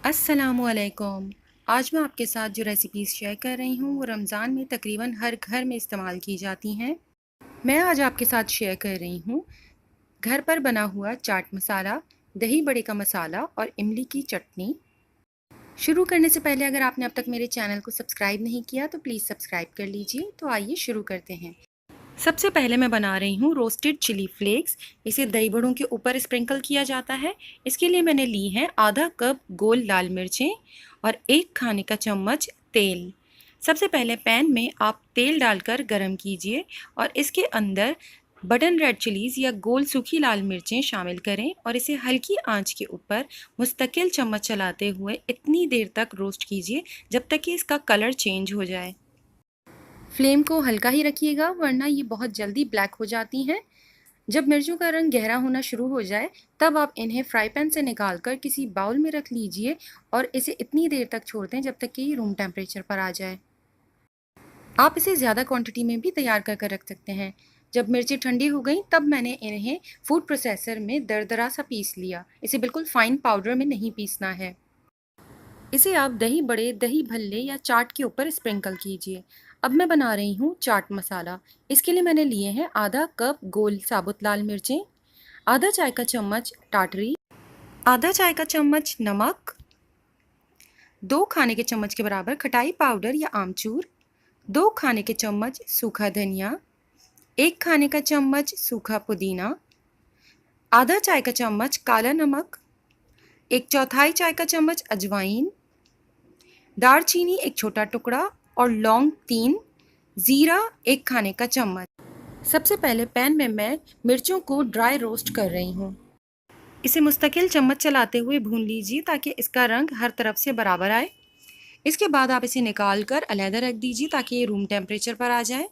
अस्सलामुअलैकुम। आज मैं आपके साथ जो रेसिपीज़ शेयर कर रही हूँ वो रमज़ान में तकरीबन हर घर में इस्तेमाल की जाती हैं। मैं आज आपके साथ शेयर कर रही हूँ घर पर बना हुआ चाट मसाला, दही बड़े का मसाला और इमली की चटनी। शुरू करने से पहले अगर आपने अब तक मेरे चैनल को सब्सक्राइब नहीं किया तो प्लीज़ सब्सक्राइब कर लीजिए। तो आइए शुरू करते हैं। सबसे पहले मैं बना रही हूँ रोस्टेड चिली फ्लेक्स। इसे दही बड़ों के ऊपर स्प्रिंकल किया जाता है। इसके लिए मैंने ली है आधा कप गोल लाल मिर्चें और 1 खाने का चम्मच तेल। सबसे पहले पैन में आप तेल डालकर गरम कीजिए और इसके अंदर बटन रेड चिलीज़ या गोल सूखी लाल मिर्चें शामिल करें और इसे हल्की आंच के ऊपर मुस्तकिल चम्मच चलाते हुए इतनी देर तक रोस्ट कीजिए जब तक कि इसका कलर चेंज हो जाए। फ्लेम को हल्का ही रखिएगा वरना ये बहुत जल्दी ब्लैक हो जाती हैं। जब मिर्चों का रंग गहरा होना शुरू हो जाए तब आप इन्हें फ्राई पैन से निकालकर किसी बाउल में रख लीजिए और इसे इतनी देर तक छोड़ दें जब तक कि ये रूम टेम्परेचर पर आ जाए। आप इसे ज़्यादा क्वांटिटी में भी तैयार कर कर रख सकते हैं। जब मिर्ची ठंडी हो गई तब मैंने इन्हें फूड प्रोसेसर में दरदरा सा पीस लिया। इसे बिल्कुल फाइन पाउडर में नहीं पीसना है। इसे आप दही बड़े, दही भल्ले या चाट के ऊपर स्प्रिंकल कीजिए। अब मैं बना रही हूँ चाट मसाला। इसके लिए मैंने लिए हैं आधा कप गोल साबुत लाल मिर्चें, आधा चाय का चम्मच टाटरी, आधा चाय का चम्मच नमक, 2 खाने के चम्मच के बराबर खटाई पाउडर या आमचूर, 2 खाने के चम्मच सूखा धनिया, 1 खाने का चम्मच सूखा पुदीना, आधा चाय का चम्मच काला नमक, 1/4 चाय का चम्मच अजवाइन, दालचीनी 1 छोटा टुकड़ा और लौंग 3, ज़ीरा 1 खाने का चम्मच। सबसे पहले पैन में मैं मिर्चों को ड्राई रोस्ट कर रही हूँ। इसे मुस्तकिल चम्मच चलाते हुए भून लीजिए ताकि इसका रंग हर तरफ से बराबर आए। इसके बाद आप इसे निकाल कर अलहदा रख दीजिए ताकि ये रूम टेम्परेचर पर आ जाए।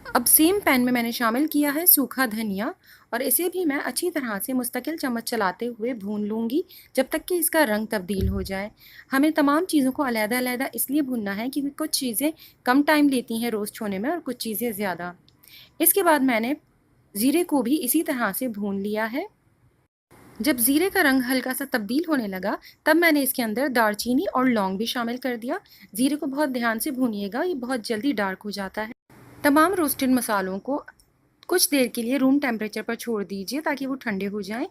अब सेम पैन में मैंने शामिल किया है सूखा धनिया और इसे भी मैं अच्छी तरह से मुस्तकिल चम्मच चलाते हुए भून लूँगी जब तक कि इसका रंग तब्दील हो जाए। हमें तमाम चीज़ों को अलहदा-अलहदा इसलिए भूनना है क्योंकि कुछ चीज़ें कम टाइम लेती हैं रोस्ट होने में और कुछ चीज़ें ज़्यादा। इसके बाद मैंने ज़ीरे को भी इसी तरह से भून लिया है। जब ज़ीरे का रंग हल्का सा तब्दील होने लगा तब मैंने इसके अंदर दालचीनी और लौंग भी शामिल कर दिया। ज़ीरे को बहुत ध्यान से भूनिएगा, ये बहुत जल्दी डार्क हो जाता है। तमाम रोस्टेड मसालों को कुछ देर के लिए रूम टेम्परेचर पर छोड़ दीजिए ताकि वो ठंडे हो जाएं।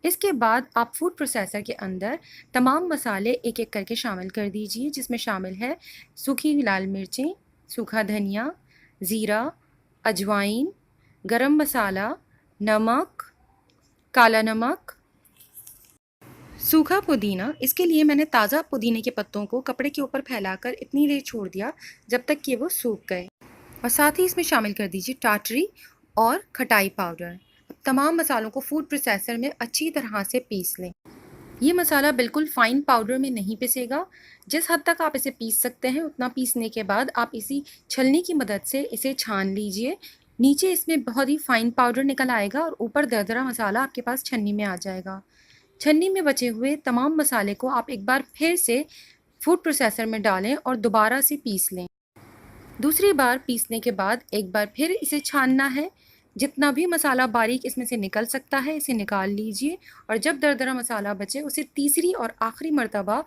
इसके बाद आप फूड प्रोसेसर के अंदर तमाम मसाले एक एक करके शामिल कर दीजिए जिसमें शामिल है सूखी लाल मिर्चें, सूखा धनिया, ज़ीरा, अजवाइन, गरम मसाला, नमक, काला नमक, सूखा पुदीना। इसके लिए मैंने ताज़ा पुदीने के पत्तों को कपड़े के ऊपर फैलाकर इतनी देर छोड़ दिया जब तक कि वो सूख गए। और साथ ही इसमें शामिल कर दीजिए टाटरी और खटाई पाउडर। तमाम मसालों को फूड प्रोसेसर में अच्छी तरह से पीस लें। ये मसाला बिल्कुल फाइन पाउडर में नहीं पिसेगा। जिस हद तक आप इसे पीस सकते हैं उतना पीसने के बाद आप इसी छलनी की मदद से इसे छान लीजिए। नीचे इसमें बहुत ही फाइन पाउडर निकल आएगा और ऊपर दरदरा मसाला आपके पास छन्नी में आ जाएगा। छन्नी में बचे हुए तमाम मसाले को आप एक बार फिर से फूड प्रोसेसर में डालें और दोबारा से पीस लें। दूसरी बार पीसने के बाद एक बार फिर इसे छानना है। जितना भी मसाला बारीक इसमें से निकल सकता है इसे निकाल लीजिए और जब दरदरा मसाला बचे उसे तीसरी और आखिरी मर्तबा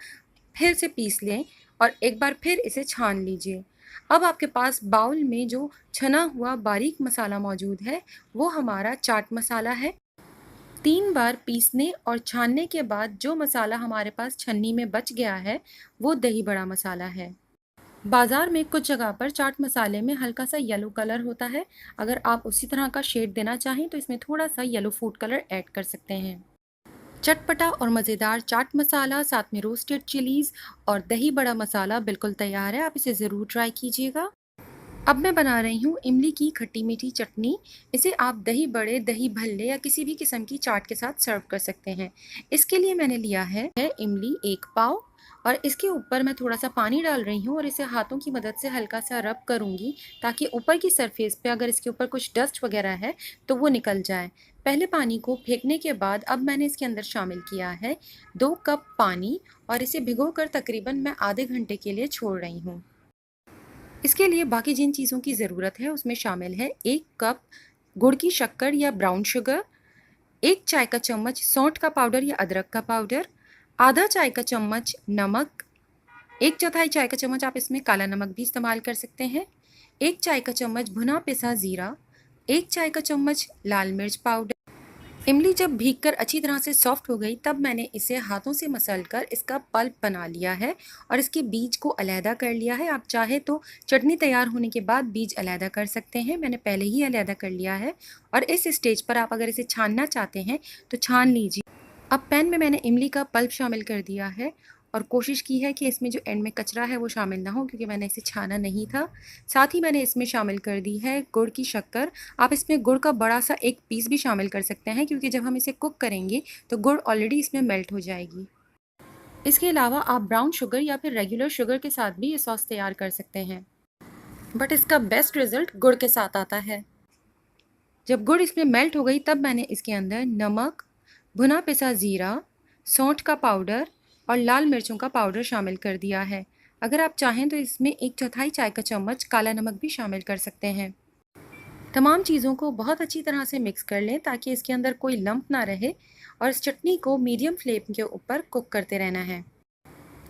फिर से पीस लें और एक बार फिर इसे छान लीजिए। अब आपके पास बाउल में जो छना हुआ बारीक मसाला मौजूद है वो हमारा चाट मसाला है। 3 बार पीसने और छानने के बाद जो मसाला हमारे पास छन्नी में बच गया है वो दही बड़ा मसाला है। बाज़ार में कुछ जगह पर चाट मसाले में हल्का सा येलो कलर होता है। अगर आप उसी तरह का शेड देना चाहें तो इसमें थोड़ा सा येलो फूड कलर ऐड कर सकते हैं। चटपटा और मज़ेदार चाट मसाला साथ में रोस्टेड चिलीज़ और दही बड़ा मसाला बिल्कुल तैयार है। आप इसे ज़रूर ट्राई कीजिएगा। अब मैं बना रही हूँ इमली की खट्टी मीठी चटनी। इसे आप दही बड़े, दही भल्ले या किसी भी किस्म की चाट के साथ सर्व कर सकते हैं। इसके लिए मैंने लिया है इमली 1 पाव और इसके ऊपर मैं थोड़ा सा पानी डाल रही हूँ और इसे हाथों की मदद से हल्का सा रब करूँगी ताकि ऊपर की सरफेस पे अगर इसके ऊपर कुछ डस्ट वगैरह है तो वो निकल जाए। पहले पानी को फेंकने के बाद अब मैंने इसके अंदर शामिल किया है 2 कप पानी और इसे भिगोकर तकरीबन मैं आधे घंटे के लिए छोड़ रही हूँ। इसके लिए बाकी जिन चीज़ों की ज़रूरत है उसमें शामिल है 1 कप गुड़ की शक्कर या ब्राउन शुगर, 1 चाय का चम्मच सौंठ का पाउडर या अदरक का पाउडर, आधा चाय का चम्मच नमक, 1/4 चाय का चम्मच आप इसमें काला नमक भी इस्तेमाल कर सकते हैं, 1 चाय का चम्मच भुना पिसा ज़ीरा, 1 चाय का चम्मच लाल मिर्च पाउडर। इमली जब भीगकर अच्छी तरह से सॉफ्ट हो गई तब मैंने इसे हाथों से मसलकर इसका पल्प बना लिया है और इसके बीज को अलहदा कर लिया है। आप चाहे तो चटनी तैयार होने के बाद बीज अलहदा कर सकते हैं, मैंने पहले ही अलहदा कर लिया है। और इस स्टेज पर आप अगर इसे छानना चाहते हैं तो छान लीजिए। अब पैन में मैंने इमली का पल्प शामिल कर दिया है और कोशिश की है कि इसमें जो एंड में कचरा है वो शामिल ना हो, क्योंकि मैंने इसे छाना नहीं था। साथ ही मैंने इसमें शामिल कर दी है गुड़ की शक्कर। आप इसमें गुड़ का बड़ा सा एक पीस भी शामिल कर सकते हैं, क्योंकि जब हम इसे कुक करेंगे तो गुड़ ऑलरेडी इसमें मेल्ट हो जाएगी। इसके अलावा आप ब्राउन शुगर या फिर रेगुलर शुगर के साथ भी ये सॉस तैयार कर सकते हैं, बट इसका बेस्ट रिजल्ट गुड़ के साथ आता है। जब गुड़ इसमें मेल्ट हो गई तब मैंने इसके अंदर नमक, भुना पिसा ज़ीरा, सौंठ का पाउडर और लाल मिर्चों का पाउडर शामिल कर दिया है। अगर आप चाहें तो इसमें 1/4 चाय का चम्मच काला नमक भी शामिल कर सकते हैं। तमाम चीज़ों को बहुत अच्छी तरह से मिक्स कर लें ताकि इसके अंदर कोई लंप ना रहे, और इस चटनी को मीडियम फ्लेम के ऊपर कुक करते रहना है।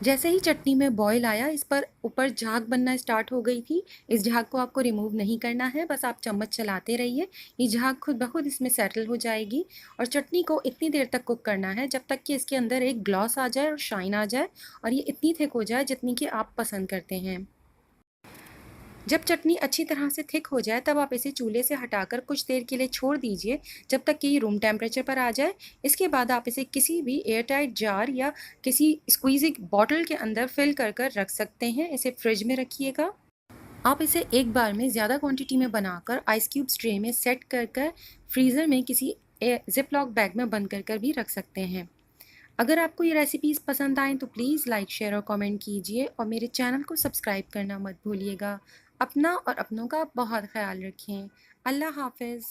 जैसे ही चटनी में बॉयल आया, इस पर ऊपर झाग बनना स्टार्ट हो गई थी। इस झाग को आपको रिमूव नहीं करना है, बस आप चम्मच चलाते रहिए, ये झाग खुद ब खुद इसमें सेटल हो जाएगी। और चटनी को इतनी देर तक कुक करना है जब तक कि इसके अंदर एक ग्लॉस आ जाए और शाइन आ जाए, और ये इतनी थिक हो जाए जितनी कि आप पसंद करते हैं। जब चटनी अच्छी तरह से थिक हो जाए तब आप इसे चूल्हे से हटाकर कुछ देर के लिए छोड़ दीजिए, जब तक कि ये रूम टेम्परेचर पर आ जाए। इसके बाद आप इसे किसी भी एयरटाइट जार या किसी स्क्वीजिंग बॉटल के अंदर फिल कर कर रख सकते हैं। इसे फ्रिज में रखिएगा। आप इसे एक बार में ज़्यादा क्वांटिटी में बनाकर आइस क्यूब्स ट्रे में सेट कर कर फ्रीज़र में किसी जिप लॉक बैग में बंद कर कर भी रख सकते हैं। अगर आपको ये रेसिपीज़ पसंद आएँ तो प्लीज़ लाइक, शेयर और कमेंट कीजिए, और मेरे चैनल को सब्सक्राइब करना मत भूलिएगा। अपना और अपनों का बहुत ख़्याल रखें। अल्लाह हाफ़िज़।